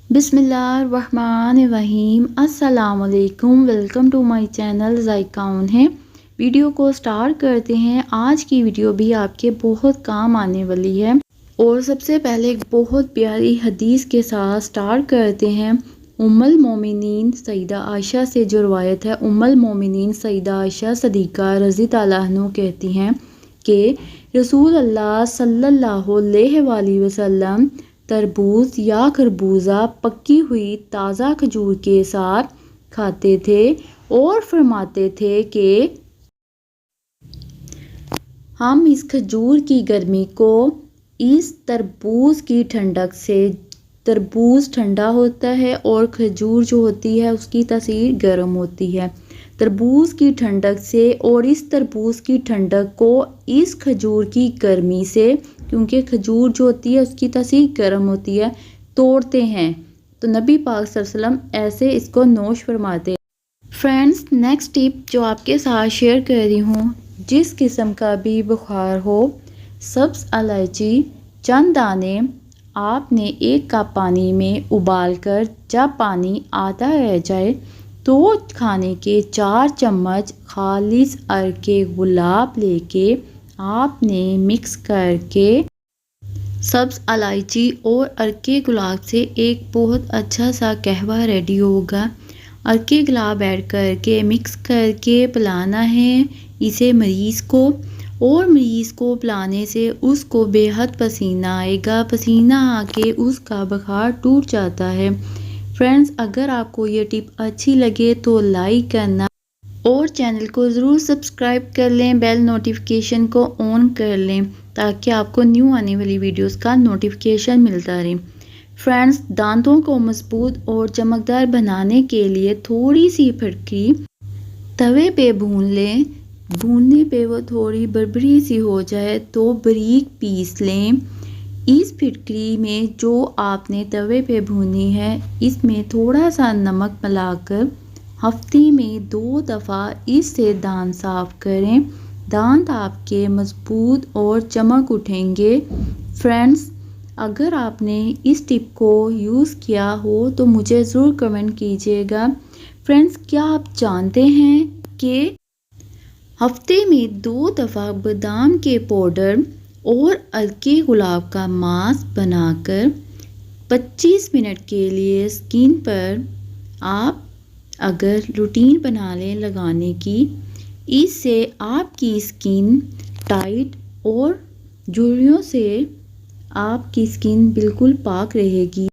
बिस्मिल्लाहिर्रहमानिर्रहीम। अस्सलाम वालेकुम। वेलकम टू माय चैनल ज़ायका है। वीडियो को स्टार्ट करते हैं। आज की वीडियो भी आपके बहुत काम आने वाली है और सबसे पहले एक बहुत प्यारी हदीस के साथ स्टार्ट करते हैं। उम्मुल मोमिनीन सईदा आयशा से जो रवायत है, उम्मुल मोमिनीन सईदा आयशा सदीक़ा रज़ी ताला अन्हु कहती हैं कि रसूल अल्लाह सल्लल्लाहु अलैहि वसल्लम तरबूज या खरबूजा पकी हुई ताज़ा खजूर के साथ खाते थे और फरमाते थे कि हम इस खजूर की गर्मी को इस तरबूज की ठंडक से, तरबूज ठंडा होता है और खजूर जो होती है उसकी तासीर गर्म होती है, तरबूज की ठंडक से और इस तरबूज की ठंडक को इस खजूर की गर्मी से, क्योंकि खजूर जो होती है उसकी तासीर गर्म होती है, तोड़ते हैं। तो नबी पाक सल्लल्लाहु अलैहि वसल्लम ऐसे इसको नोश फरमाते हैं। फ्रेंड्स, नेक्स्ट टिप जो आपके साथ शेयर कर रही हूँ, जिस किस्म का भी बुखार हो, सब्ज़ इलायची चंद दाने आपने एक कप पानी में उबाल कर जब पानी आधा रह जाए तो खाने के 4 चम्मच खालिस अर्क के गुलाब लेके आपने मिक्स करके सब्ज़ इलायची और अर्क के गुलाब से एक बहुत अच्छा सा कहवा रेडी होगा। अर्क के गुलाब ऐड करके मिक्स करके पिलाना है इसे मरीज़ को, और मरीज़ को पिलाने से उसको बेहद पसीना आएगा, पसीना आके उसका बुखार टूट जाता है। फ्रेंड्स, अगर आपको ये टिप अच्छी लगे तो लाइक करना और चैनल को ज़रूर सब्सक्राइब कर लें, बेल नोटिफिकेशन को ऑन कर लें ताकि आपको न्यू आने वाली वीडियोस का नोटिफिकेशन मिलता रहे। फ्रेंड्स, दांतों को मजबूत और चमकदार बनाने के लिए थोड़ी सी फिटकरी तवे पे भून लें। भूनने पे वो थोड़ी बरबरी सी हो जाए तो बारीक पीस लें। इस फिटकरी में जो आपने तवे पे भूनी है, इसमें थोड़ा सा नमक मिलाकर हफ्ते में 2 दफ़ा इससे दांत साफ़ करें। दांत आपके मजबूत और चमक उठेंगे। फ्रेंड्स, अगर आपने इस टिप को यूज़ किया हो तो मुझे ज़रूर कमेंट कीजिएगा। फ्रेंड्स, क्या आप जानते हैं कि हफ्ते में 2 दफ़ा बादाम के पाउडर और अर्क के गुलाब का मास्क बनाकर 25 मिनट के लिए स्किन पर आप अगर रूटीन बना लें लगाने की, इससे आपकी स्किन टाइट और झुर्रियों से आपकी स्किन बिल्कुल पाक रहेगी।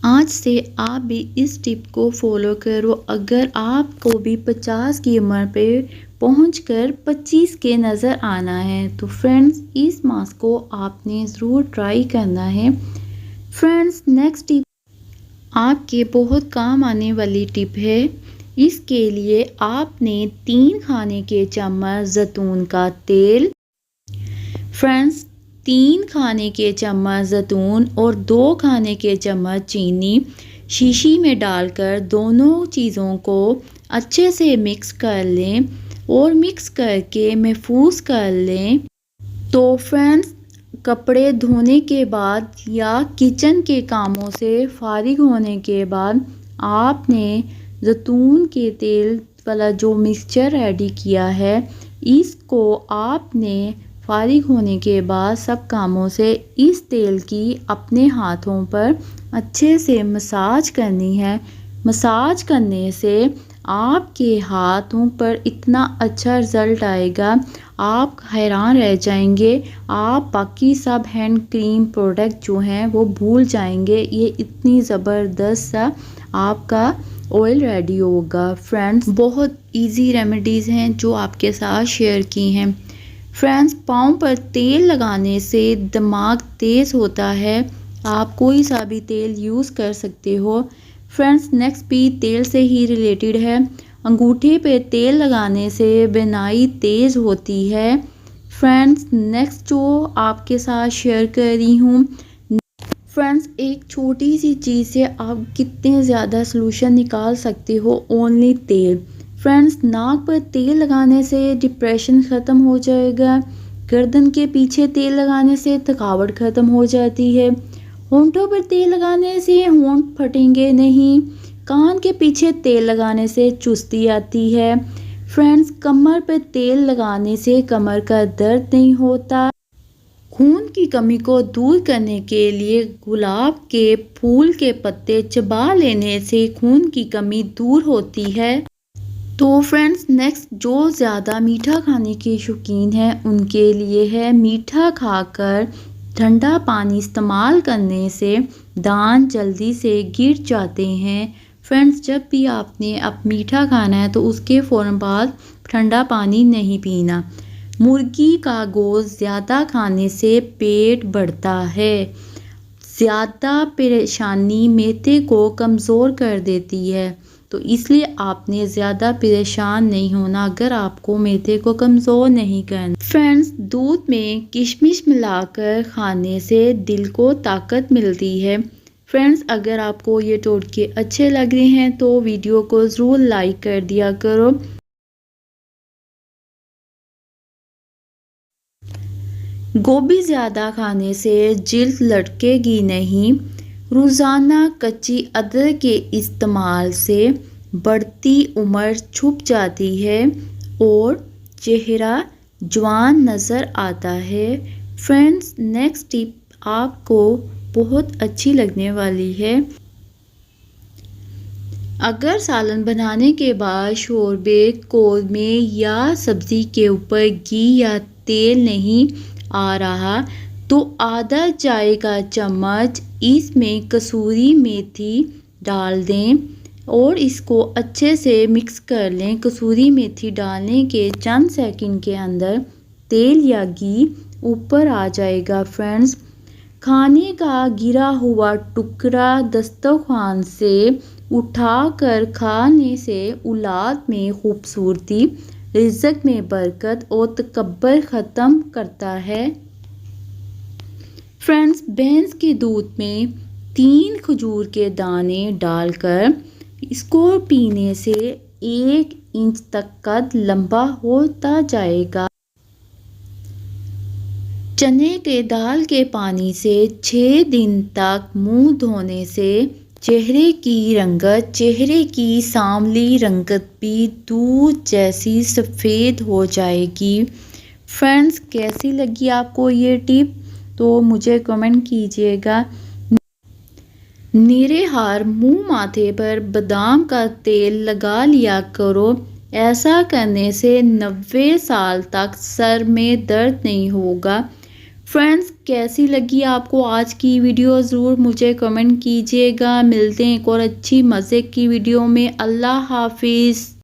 आज से आप भी इस टिप को फॉलो करो। अगर आपको भी 50 की उम्र पे पहुंचकर 25 के नज़र आना है तो फ्रेंड्स, इस मास्क को आपने ज़रूर ट्राई करना है। फ्रेंड्स, नेक्स्ट टिप आपके बहुत काम आने वाली टिप है। इसके लिए आपने 3 खाने के चम्मच जैतून का तेल, फ्रेंड्स 3 खाने के चम्मच जैतून और 2 खाने के चम्मच चीनी शीशी में डालकर दोनों चीज़ों को अच्छे से मिक्स कर लें और मिक्स करके महफूज कर लें। तो फ्रेंड्स, कपड़े धोने के बाद या किचन के कामों से फारिग होने के बाद आपने जैतून के तेल वाला जो मिक्सचर रेडी किया है, इसको आपने फारिग होने के बाद सब कामों से इस तेल की अपने हाथों पर अच्छे से मसाज करनी है। मसाज करने से आपके हाथों पर इतना अच्छा रिज़ल्ट आएगा, आप हैरान रह जाएंगे। आप बाकी सब हैंड क्रीम प्रोडक्ट जो हैं वो भूल जाएंगे। ये इतनी ज़बरदस्त सा आपका ऑयल रेडी होगा। फ्रेंड्स, बहुत इजी रेमेडीज़ हैं जो आपके साथ शेयर की हैं। फ्रेंड्स, पाँव पर तेल लगाने से दिमाग तेज़ होता है। आप कोई सा भी तेल यूज़ कर सकते हो। फ्रेंड्स, नेक्स्ट भी तेल से ही रिलेटेड है। अंगूठे पे तेल लगाने से बिनाई तेज़ होती है। फ्रेंड्स, नेक्स्ट जो आपके साथ शेयर कर रही हूँ, फ्रेंड्स, एक छोटी सी चीज़ से आप कितने ज़्यादा सलूशन निकाल सकते हो, ओनली तेल। फ्रेंड्स, नाक पर तेल लगाने से डिप्रेशन ख़त्म हो जाएगा। गर्दन के पीछे तेल लगाने से थकावट ख़त्म हो जाती है। होंठों पर तेल लगाने से होंठ फटेंगे नहीं। कान के पीछे तेल लगाने से चुस्ती आती है। फ्रेंड्स, कमर पर तेल लगाने से कमर का दर्द नहीं होता। खून की कमी को दूर करने के लिए गुलाब के फूल के पत्ते चबा लेने से खून की कमी दूर होती है। तो फ्रेंड्स, नेक्स्ट जो ज़्यादा मीठा खाने के शौकीन हैं उनके लिए है मीठा खाकर ठंडा पानी इस्तेमाल करने से दांत जल्दी से गिर जाते हैं। फ्रेंड्स, जब भी आपने अब मीठा खाना है तो उसके फ़ौरन बाद ठंडा पानी नहीं पीना। मुर्गी का गोश्त ज़्यादा खाने से पेट बढ़ता है। ज़्यादा परेशानी मैदे को कमज़ोर कर देती है, तो इसलिए आपने ज़्यादा परेशान नहीं होना अगर आपको मैदे को कमज़ोर नहीं करना। फ्रेंड्स, दूध में किशमिश मिलाकर खाने से दिल को ताकत मिलती है। फ्रेंड्स, अगर आपको ये टोटके अच्छे लग रहे हैं तो वीडियो को ज़रूर लाइक कर दिया करो। गोभी ज़्यादा खाने से जिल्द लटकेगी नहीं। रोज़ाना कच्ची अदरक के इस्तेमाल से बढ़ती उम्र छुप जाती है और चेहरा जवान नज़र आता है। फ्रेंड्स, नेक्स्ट टिप आपको बहुत अच्छी लगने वाली है। अगर सालन बनाने के बाद शोरबे, कौरमे या सब्ज़ी के ऊपर घी या तेल नहीं आ रहा तो आधा चाय का चम्मच इसमें कसूरी मेथी डाल दें और इसको अच्छे से मिक्स कर लें। कसूरी मेथी डालने के चंद सेकंड के अंदर तेल या घी ऊपर आ जाएगा। फ्रेंड्स, खाने का गिरा हुआ टुकड़ा दस्तरखान से उठाकर खाने से औलाद में खूबसूरती, रिज़्क में बरकत और तकब्बुर ख़त्म करता है। फ्रेंड्स, भैंस के दूध में 3 खजूर के दाने डालकर इसको पीने से 1 इंच तक कद लंबा होता जाएगा। चने के दाल के पानी से 6 दिन तक मुंह धोने से चेहरे की रंगत, चेहरे की सांवली रंगत भी दूध जैसी सफ़ेद हो जाएगी। फ्रेंड्स, कैसी लगी आपको ये टिप तो मुझे कमेंट कीजिएगा। नीरे हार मुंह माथे पर बादाम का तेल लगा लिया करो। ऐसा करने से 90 साल तक सर में दर्द नहीं होगा। फ्रेंड्स, कैसी लगी आपको आज की वीडियो ज़रूर मुझे कमेंट कीजिएगा। मिलते हैं एक और अच्छी मज़े की वीडियो में। अल्लाह हाफिज़।